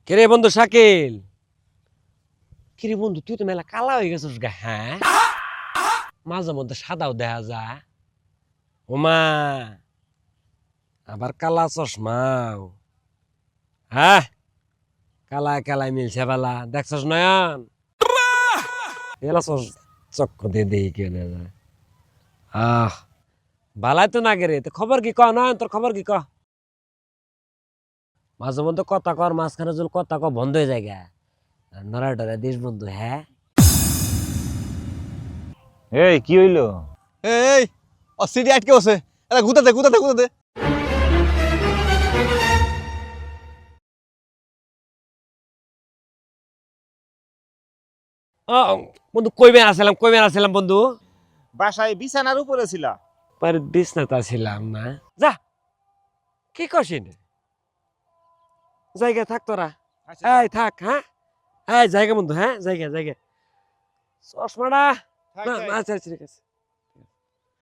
কিরে বন্ধু শাকিল, কিরে বন্ধু তুই তো মেলা কালা হয়ে গেছিস গা। হ্যাঁ, মাঝে মধ্যে সাদাও দেখা যায়। ওমা, আবার কালা চশমাও। হ্যাঁ, কালায় কালায় মিলছে বেলা, দেখছস নয়ন? এলা চক্কর দিয়ে দেখি কে না যায়। বালাই তো না গেরে, তো খবর কি ক নয়ন, তোর খবর কি ক? মাঝে মধ্যে কথা কর, মাঝখানে যদি কথা ক বন্ধ হয়ে যায় গা। নড়া ডরা দেশ বন্ধু। হ্যাঁ, এই কি হইলো? এই সিটি আটকে বসে, এটা গুতাতে গুতাতে গুতাতে। ও বন্ধু কইবে আসলাম বন্ধু। বাসায় বিছানার উপরে ছিলা? পরে বিছনাতে ছিলাম না। যা, কি করছিস? জায়গা থাক তোরা। এই থাক। হ্যাঁ, এই জায়গা বন্ধু। হ্যাঁ, জায়গা জায়গা। চশমাটা থাক, না থাক। না, আচ্ছা আচ্ছা, ঠিক আছে।